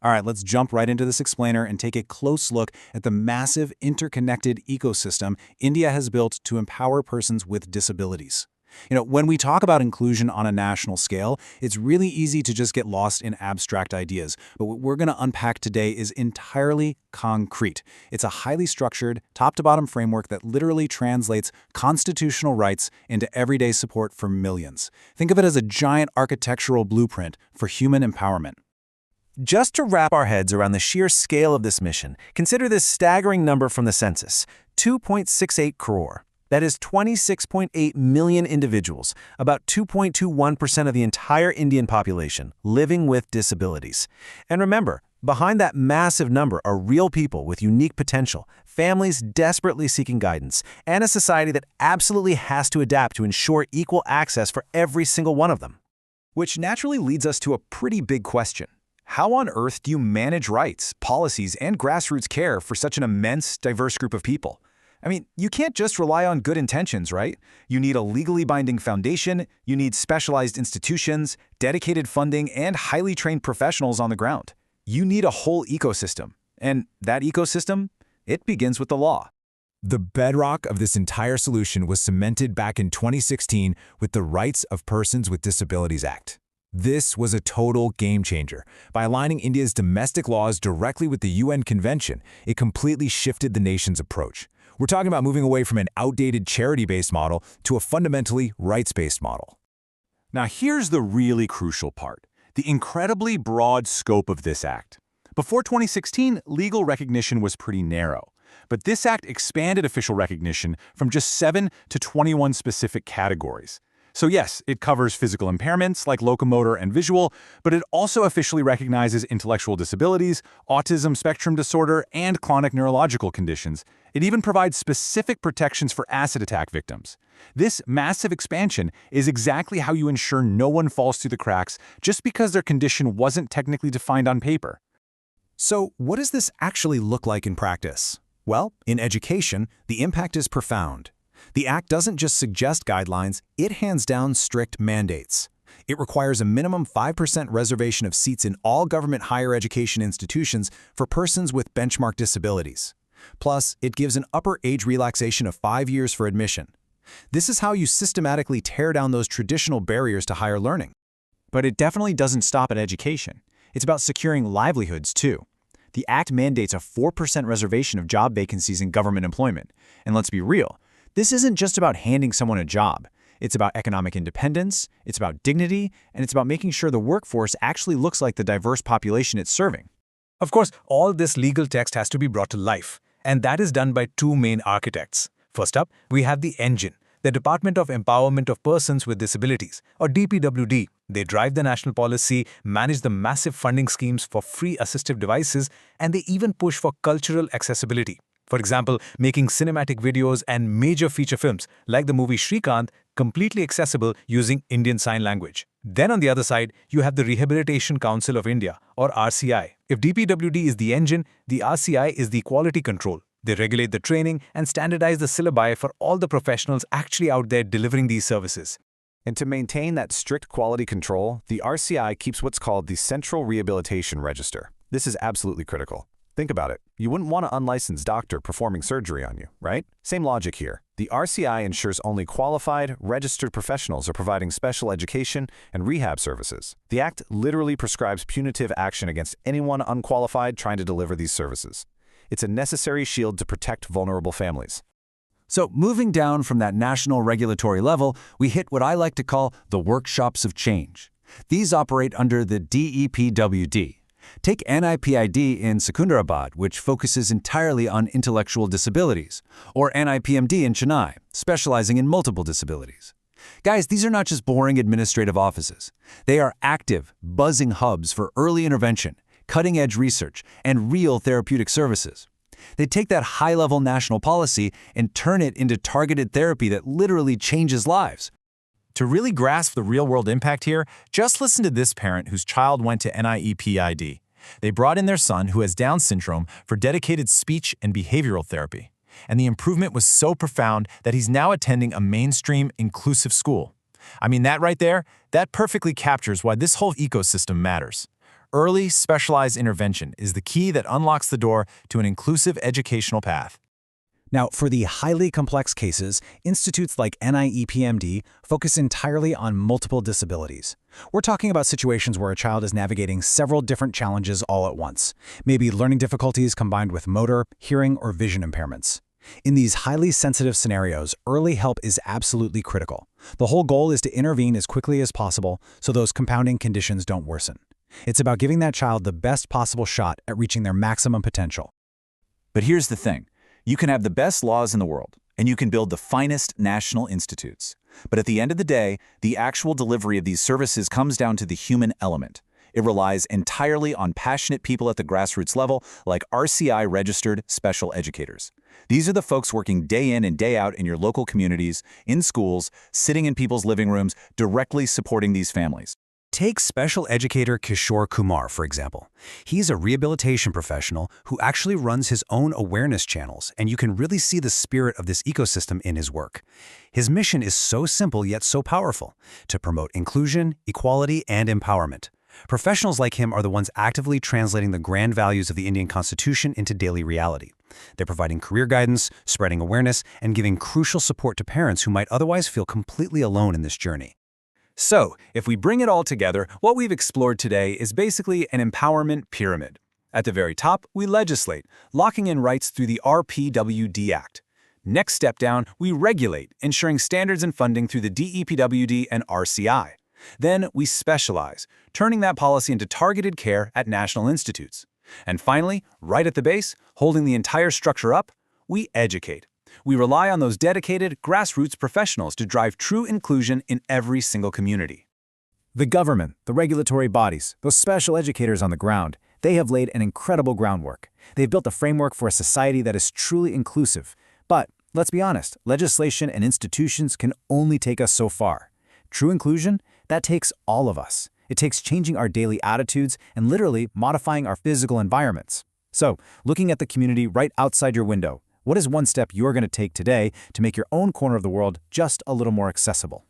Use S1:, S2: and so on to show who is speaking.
S1: All right, let's jump right into this explainer and take a close look at the massive interconnected ecosystem India has built to empower persons with disabilities. When we talk about inclusion on a national scale, it's really easy to just get lost in abstract ideas. But what we're going to unpack today is entirely concrete. It's a highly structured, top-to-bottom framework that literally translates constitutional rights into everyday support for millions. Think of it as a giant architectural blueprint for human empowerment.
S2: Just to wrap our heads around the sheer scale of this mission, consider this staggering number from the census: 2.68 crore. That is 26.8 million individuals, about 2.21% of the entire Indian population, living with disabilities. And remember, behind that massive number are real people with unique potential, families desperately seeking guidance, and a society that absolutely has to adapt to ensure equal access for every single one of them.
S3: Which naturally leads us to a pretty big question. How on earth do you manage rights, policies, and grassroots care for such an immense, diverse group of people? I mean, you can't just rely on good intentions, right? You need a legally binding foundation, you need specialized institutions, dedicated funding, and highly trained professionals on the ground. You need a whole ecosystem. And that ecosystem, it begins with the law.
S4: The bedrock of this entire solution was cemented back in 2016 with the Rights of Persons with Disabilities Act. This was a total game changer. By aligning India's domestic laws directly with the UN Convention, it completely shifted the nation's approach. We're talking about moving away from an outdated charity-based model to a fundamentally rights-based model.
S1: Now here's the really crucial part, the incredibly broad scope of this act. Before 2016, legal recognition was pretty narrow. But this act expanded official recognition from just 7 to 21 specific categories. So yes, it covers physical impairments like locomotor and visual, but it also officially recognizes intellectual disabilities, autism spectrum disorder, and chronic neurological conditions. It even provides specific protections for acid attack victims. This massive expansion is exactly how you ensure no one falls through the cracks just because their condition wasn't technically defined on paper.
S4: So, what does this actually look like in practice? Well, in education, the impact is profound. The Act doesn't just suggest guidelines, it hands down strict mandates. It requires a minimum 5% reservation of seats in all government higher education institutions for persons with benchmark disabilities. Plus, it gives an upper age relaxation of 5 years for admission. This is how you systematically tear down those traditional barriers to higher learning.
S3: But it definitely doesn't stop at education. It's about securing livelihoods, too. The Act mandates a 4% reservation of job vacancies in government employment. And let's be real, this isn't just about handing someone a job. It's about economic independence, it's about dignity, and it's about making sure the workforce actually looks like the diverse population it's serving.
S5: Of course, all this legal text has to be brought to life, and that is done by two main architects. First up, we have the engine, the Department of Empowerment of Persons with Disabilities, or DPWD. They drive the national policy, manage the massive funding schemes for free assistive devices, and they even push for cultural accessibility. For example, making cinematic videos and major feature films, like the movie Shrikant, completely accessible using Indian Sign Language. Then on the other side, you have the Rehabilitation Council of India, or RCI. If DPWD is the engine, the RCI is the quality control. They regulate the training and standardize the syllabi for all the professionals actually out there delivering these services.
S3: And to maintain that strict quality control, the RCI keeps what's called the Central Rehabilitation Register. This is absolutely critical. Think about it. You wouldn't want an unlicensed doctor performing surgery on you, right? Same logic here. The RCI ensures only qualified, registered professionals are providing special education and rehab services. The Act literally prescribes punitive action against anyone unqualified trying to deliver these services. It's a necessary shield to protect vulnerable families.
S1: So moving down from that national regulatory level, we hit what I like to call the workshops of change. These operate under the DEPWD. Take NIPID in Secunderabad, which focuses entirely on intellectual disabilities, or NIPMD in Chennai, specializing in multiple disabilities. Guys, these are not just boring administrative offices. They are active, buzzing hubs for early intervention, cutting-edge research, and real therapeutic services. They take that high-level national policy and turn it into targeted therapy that literally changes lives.
S2: To really grasp the real-world impact here, just listen to this parent whose child went to NIEPID. They brought in their son, who has Down syndrome, for dedicated speech and behavioral therapy. And the improvement was so profound that he's now attending a mainstream inclusive school. I mean, that right there, that perfectly captures why this whole ecosystem matters. Early, specialized intervention is the key that unlocks the door to an inclusive educational path.
S4: Now, for the highly complex cases, institutes like NIEPMD focus entirely on multiple disabilities. We're talking about situations where a child is navigating several different challenges all at once, maybe learning difficulties combined with motor, hearing, or vision impairments. In these highly sensitive scenarios, early help is absolutely critical. The whole goal is to intervene as quickly as possible so those compounding conditions don't worsen. It's about giving that child the best possible shot at reaching their maximum potential.
S1: But here's the thing. You can have the best laws in the world, and you can build the finest national institutes. But at the end of the day, the actual delivery of these services comes down to the human element. It relies entirely on passionate people at the grassroots level, like RCI-registered special educators. These are the folks working day in and day out in your local communities, in schools, sitting in people's living rooms, directly supporting these families.
S4: Take special educator Kishore Kumar, for example. He's a rehabilitation professional who actually runs his own awareness channels, and you can really see the spirit of this ecosystem in his work. His mission is so simple yet so powerful: to promote inclusion, equality, and empowerment. Professionals like him are the ones actively translating the grand values of the Indian Constitution into daily reality. They're providing career guidance, spreading awareness, and giving crucial support to parents who might otherwise feel completely alone in this journey.
S2: So, if we bring it all together, what we've explored today is basically an empowerment pyramid. At the very top, we legislate, locking in rights through the RPWD Act. Next step down, we regulate, ensuring standards and funding through the DEPWD and RCI. Then we specialize, turning that policy into targeted care at national institutes. And finally, right at the base, holding the entire structure up, we educate. We rely on those dedicated, grassroots professionals to drive true inclusion in every single community.
S3: The government, the regulatory bodies, those special educators on the ground, they have laid an incredible groundwork. They've built a framework for a society that is truly inclusive. But let's be honest, legislation and institutions can only take us so far. True inclusion, that takes all of us. It takes changing our daily attitudes and literally modifying our physical environments. So, looking at the community right outside your window, what is one step you're going to take today to make your own corner of the world just a little more accessible?